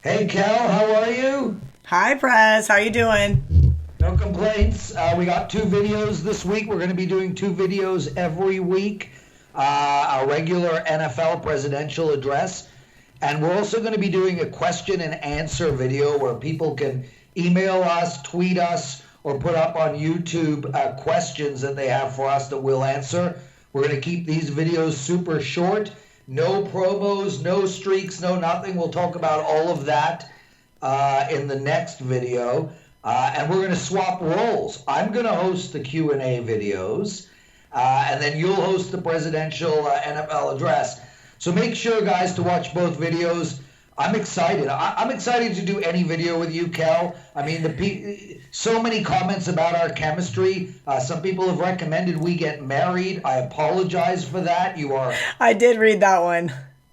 Hey Kel, how are you? Hi, Prez. How you doing? No complaints. We got two videos this week. We're going to be doing two videos every week. Our regular NFL presidential address. And we're also going to be doing a question and answer video where people can email us, tweet us, or put up on YouTube questions that they have for us that we'll answer. We're going to keep these videos super short. No promos, no streaks, no nothing. We'll talk about all of that in the next video. And we're going to swap roles. I'm going to host the Q&A videos, and then you'll host the presidential NFL address. So make sure, guys, to watch both videos. I'm excited. I'm excited to do any video with you, Kel. I mean, so many comments about our chemistry. Some people have recommended we get married. I apologize for that. I did read that one.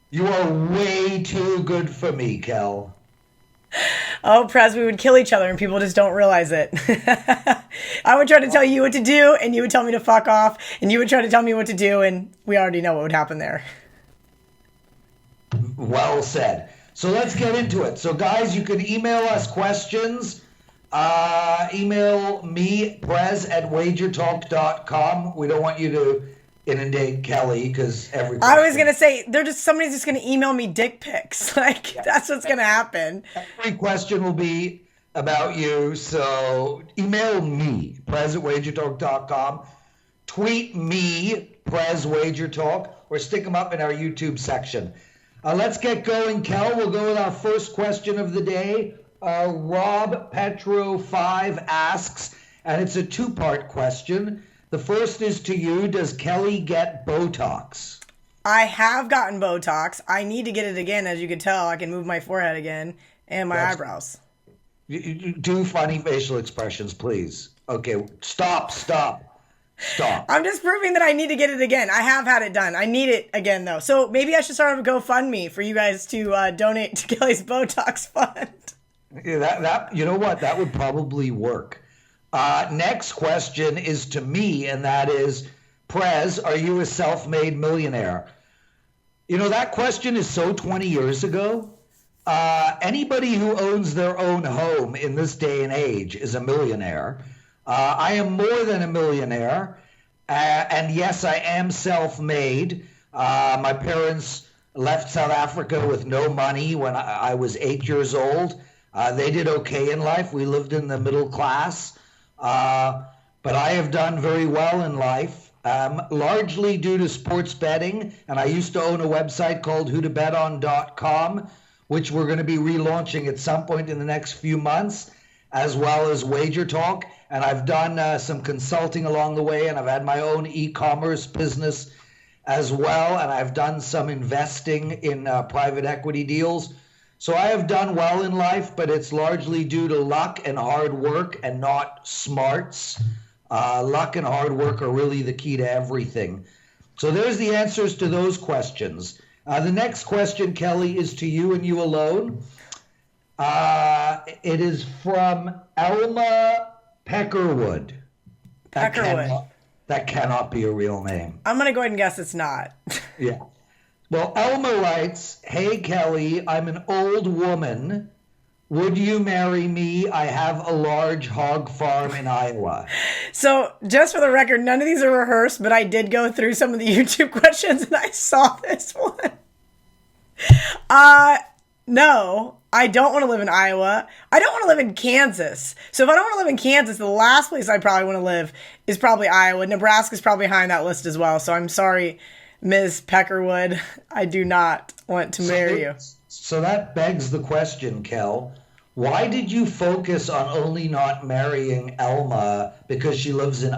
You are way too good for me, Kel. Oh, Prez, we would kill each other and people just don't realize it. I would try to tell you what to do and you would tell me to fuck off and you would try to tell me what to do and we already know what would happen there. Well said. So let's get into it. So guys, you can email us questions. Email me, Prez at WagerTalk.com. We don't want you to inundate Kelly because I was going to say, somebody's just going to email me dick pics. That's what's going to happen. Every question will be about you. So email me, Prez at WagerTalk.com. Tweet me, Prez WagerTalk, or stick them up in our YouTube section. Let's get going, Kel. We'll go with our first question of the day. Rob Petro 5 asks, and it's a two-part question. The first is to you. Does Kelly get Botox? I have gotten Botox. I need to get it again. As you can tell, I can move my forehead again and my eyebrows. You do funny facial expressions, please. Okay, stop. I'm just proving that I need to get it again. I have had it done. I need it again, though. So maybe I should start a GoFundMe for you guys to donate to Kelly's Botox fund. Yeah, that you know what? That would probably work. Next question is to me, and that is, Prez, are you a self-made millionaire? You know, that question is so 20 years ago. Anybody who owns their own home in this day and age is a millionaire. I am more than a millionaire, and yes, I am self-made. My parents left South Africa with no money when I was 8 years old. They did okay in life. We lived in the middle class, but I have done very well in life, largely due to sports betting, and I used to own a website called whotobeton.com, which we're going to be relaunching at some point in the next few months, as well as WagerTalk. And I've done some consulting along the way, and I've had my own e-commerce business as well, and I've done some investing in private equity deals. So I have done well in life, but it's largely due to luck and hard work and not smarts. Luck and hard work are really the key to everything. So there's the answers to those questions. The next question, Kelly, is to you and you alone. It is from Elma Peckerwood. That cannot be a real name. I'm going to go ahead and guess it's not. Yeah. Well, Elma writes, "Hey, Kelly, I'm an old woman. Would you marry me? I have a large hog farm in Iowa." So, just for the record, none of these are rehearsed, but I did go through some of the YouTube questions and I saw this one. No, I don't want to live in Iowa. I don't want to live in Kansas. So if I don't want to live in Kansas, the last place I probably want to live is probably Iowa. Nebraska's probably high on that list as well. So I'm sorry, Ms. Peckerwood. I do not want to marry you. So that begs the question, Kel. Why did you focus on only not marrying Elma because she lives in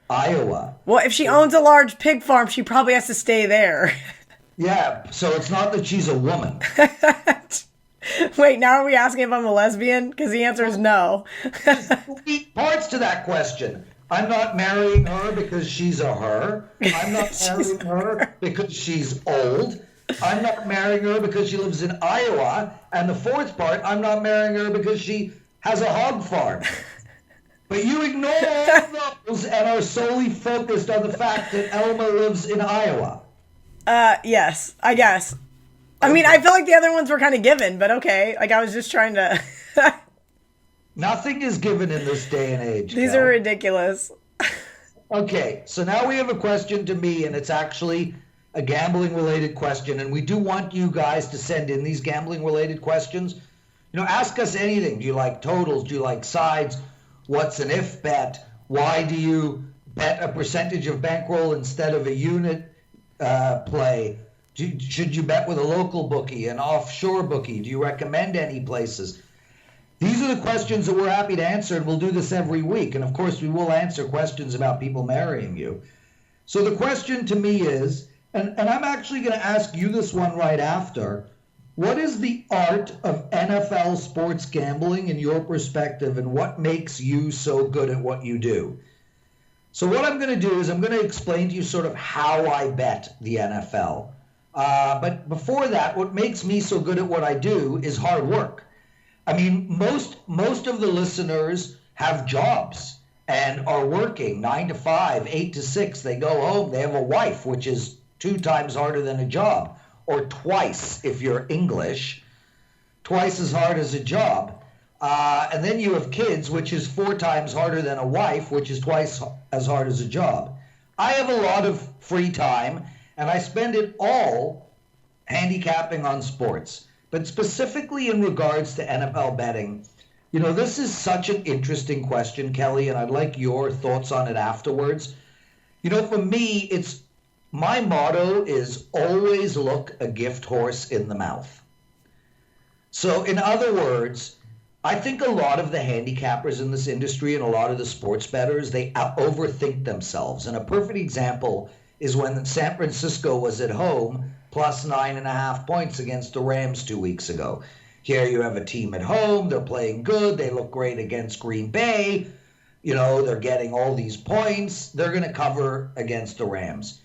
Iowa? Well, if she owns a large pig farm, she probably has to stay there. Yeah, so it's not that she's a woman. Wait, now are we asking if I'm a lesbian? Because the answer is no. There's 3 parts to that question. I'm not marrying her because she's a her. I'm not marrying her because she's old. I'm not marrying her because she lives in Iowa. And the fourth part, I'm not marrying her because she has a hog farm. But you ignore all of those and are solely focused on the fact that Elma lives in Iowa. Yes, I guess. I mean, I feel like the other ones were kind of given, but okay. Like, I was just trying to... Nothing is given in this day and age. These are ridiculous. Okay, so now we have a question to me, and it's actually a gambling-related question, and we do want you guys to send in these gambling-related questions. You know, ask us anything. Do you like totals? Do you like sides? What's an if bet? Why do you bet a percentage of bankroll instead of a unit play? Should you bet with a local bookie, an offshore bookie? Do you recommend any places? These are the questions that we're happy to answer, and we'll do this every week. And of course, we will answer questions about people marrying you. So the question to me is, and I'm actually going to ask you this one right after, what is the art of NFL sports gambling in your perspective, and what makes you so good at what you do? So what I'm going to do is I'm going to explain to you sort of how I bet the NFL. But before that, what makes me so good at what I do is hard work. I mean, most of the listeners have jobs and are working 9 to 5, 8 to 6. They go home. They have a wife, which is 2 times harder than a job, or twice if you're English, twice as hard as a job. And then you have kids, which is 4 times harder than a wife, which is twice as hard as a job. I have a lot of free time, and I spend it all handicapping on sports. But specifically in regards to NFL betting, you know, this is such an interesting question, Kelly, and I'd like your thoughts on it afterwards. You know, for me, my motto is always look a gift horse in the mouth. So in other words, I think a lot of the handicappers in this industry and a lot of the sports bettors, they overthink themselves. And a perfect example is when San Francisco was at home plus 9.5 points against the Rams 2 weeks ago. Here you have a team at home. They're playing good. They look great against Green Bay. You know, they're getting all these points. They're going to cover against the Rams.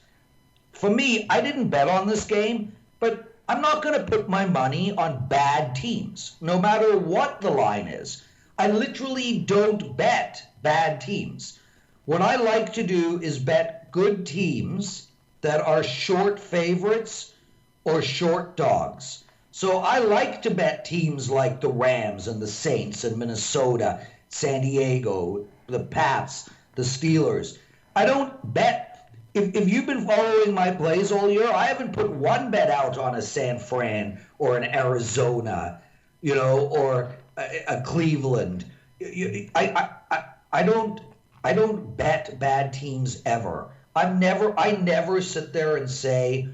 For me, I didn't bet on this game, but I'm not going to put my money on bad teams, no matter what the line is. I literally don't bet bad teams. What I like to do is bet good teams that are short favorites or short dogs. So I like to bet teams like the Rams and the Saints and Minnesota, San Diego, the Pats, the Steelers. I don't bet. If you've been following my plays all year, I haven't put one bet out on a San Fran or an Arizona, you know, or a Cleveland. I don't bet bad teams ever. I never sit there and say,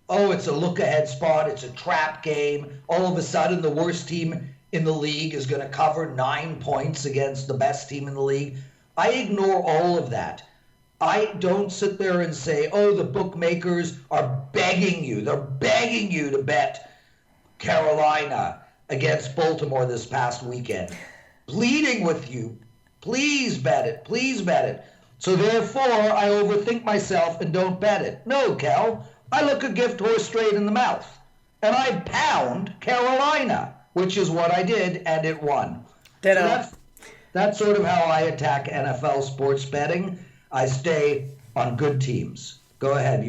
oh, it's a look-ahead spot, it's a trap game. All of a sudden, the worst team in the league is going to cover 9 points against the best team in the league. I ignore all of that. I don't sit there and say, oh, the bookmakers are begging you. They're begging you to bet Carolina against Baltimore this past weekend. Pleading with you, please bet it, please bet it. So therefore, I overthink myself and don't bet it. No, Cal, I look a gift horse straight in the mouth. And I pound Carolina, which is what I did, and it won. So that's sort of how I attack NFL sports betting. I stay on good teams. Go ahead.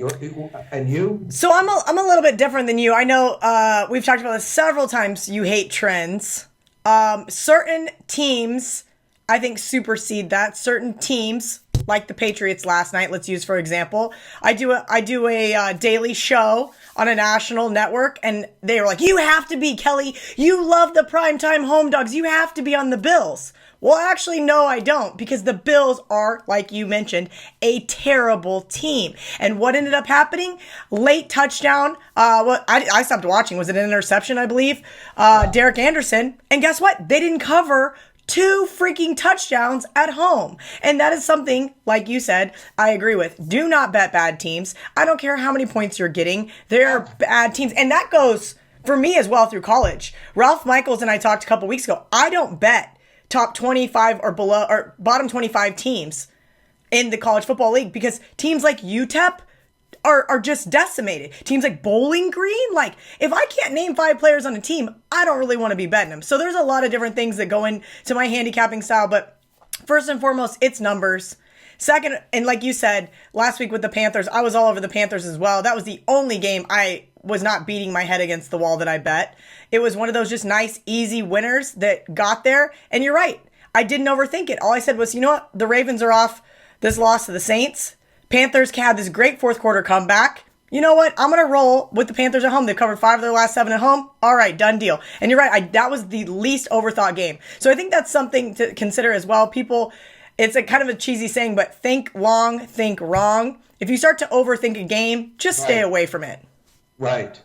And you? So I'm a little bit different than you. I know we've talked about this several times. You hate trends. Certain teams, I think, supersede that. Certain teams, like the Patriots last night, let's use for example. I do a daily show on a national network, and they were like, you have to be, Kelly. You love the primetime home dogs. You have to be on the Bills. Well, actually, no, I don't, because the Bills are, like you mentioned, a terrible team. And what ended up happening? Late touchdown. I stopped watching. Was it an interception, I believe? Derek Anderson. And guess what? They didn't cover 2 freaking touchdowns at home. And that is something, like you said, I agree with. Do not bet bad teams. I don't care how many points you're getting. They're bad teams. And that goes for me as well through college. Ralph Michaels and I talked a couple weeks ago. I don't bet top 25 or below or bottom 25 teams in the college football league because teams like UTEP are just decimated. Teams like Bowling Green, like if I can't name 5 players on a team, I don't really want to be betting them. So there's a lot of different things that go into my handicapping style, but first and foremost, it's numbers. Second, and like you said, last week with the Panthers, I was all over the Panthers as well. That was the only game I was not beating my head against the wall that I bet. It was one of those just nice, easy winners that got there. And you're right. I didn't overthink it. All I said was, you know what? The Ravens are off this loss to the Saints. Panthers had this great fourth quarter comeback. You know what? I'm going to roll with the Panthers at home. They've covered 5 of their last 7 at home. All right, done deal. And you're right. That was the least overthought game. So I think that's something to consider as well. People, it's a kind of a cheesy saying, but think long, think wrong. If you start to overthink a game, just stay away from it. Right.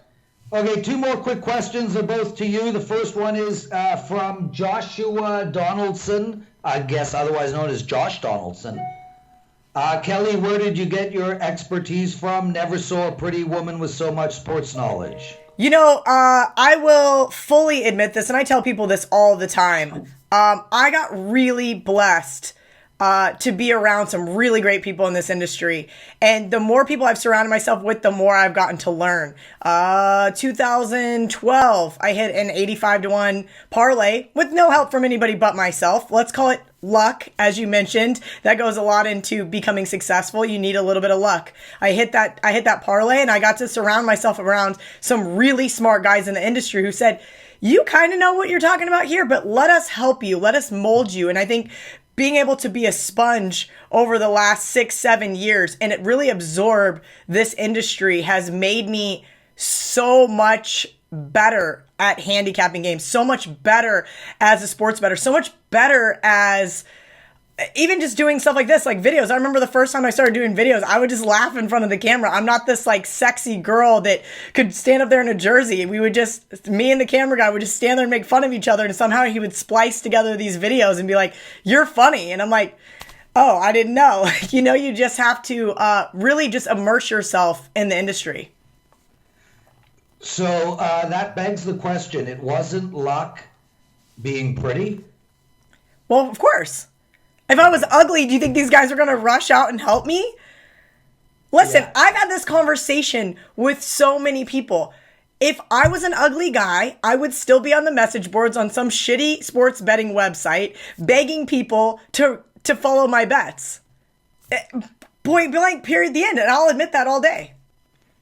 Okay, 2 more quick questions. They're both to you. The first one is from Joshua Donaldson, I guess otherwise known as Josh Donaldson. Kelly, where did you get your expertise from? Never saw a pretty woman with so much sports knowledge. You know, I will fully admit this, and I tell people this all the time. I got really blessed to be around some really great people in this industry. And the more people I've surrounded myself with, the more I've gotten to learn. 2012, I hit an 85-1 parlay with no help from anybody but myself. Let's call it luck, as you mentioned. That goes a lot into becoming successful. You need a little bit of luck. I hit that parlay, and I got to surround myself around some really smart guys in the industry who said, you kind of know what you're talking about here, but let us help you. Let us mold you. And I think being able to be a sponge over the last 6-7 years and it really absorb this industry has made me so much better at handicapping games, so much better as a sports bettor, so much better as even just doing stuff like this, like videos. I remember the first time I started doing videos, I would just laugh in front of the camera. I'm not this like sexy girl that could stand up there in a jersey. We would just, me and the camera guy would just stand there and make fun of each other. And somehow he would splice together these videos and be like, you're funny. And I'm like, oh, I didn't know. You know, you just have to really just immerse yourself in the industry. So that begs the question. It wasn't luck being pretty? Well, of course. If I was ugly, do you think these guys are going to rush out and help me? Listen, yeah. I've had this conversation with so many people. If I was an ugly guy, I would still be on the message boards on some shitty sports betting website begging people to follow my bets. Point blank, period, the end. And I'll admit that all day.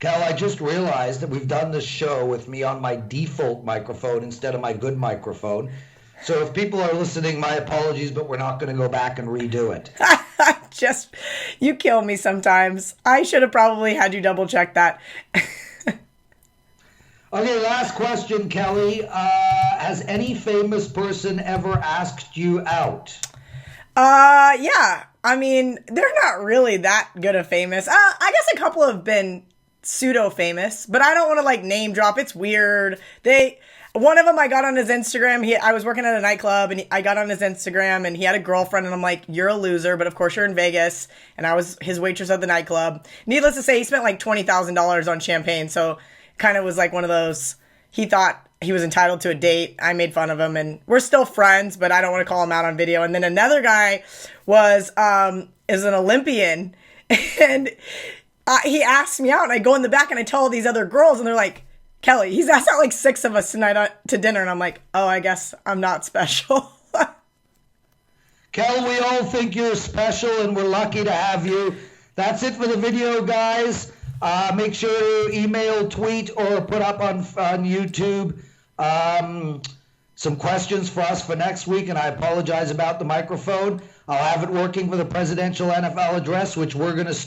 Cal, I just realized that we've done this show with me on my default microphone instead of my good microphone. So if people are listening, my apologies, but we're not going to go back and redo it. You kill me sometimes. I should have probably had you double check that. Okay, last question, Kelly. Has any famous person ever asked you out? Yeah. I mean, they're not really that good of famous. I guess a couple have been pseudo-famous, but I don't want to like name drop. It's weird. One of them, I got on his Instagram. I was working at a nightclub, and I got on his Instagram, and he had a girlfriend, and I'm like, you're a loser, but of course you're in Vegas, and I was his waitress at the nightclub. Needless to say, he spent like $20,000 on champagne, so kind of was like one of those, he thought he was entitled to a date. I made fun of him, and we're still friends, but I don't want to call him out on video. And then another guy is an Olympian, and he asked me out, and I go in the back, and I tell all these other girls, and they're like, Kelly, he's asked out like 6 of us tonight to dinner, and I'm like, oh, I guess I'm not special. Kel, we all think you're special, and we're lucky to have you. That's it for the video, guys. Make sure to email, tweet, or put up on YouTube some questions for us for next week, and I apologize about the microphone. I'll have it working for the presidential NFL address, which we're going to start.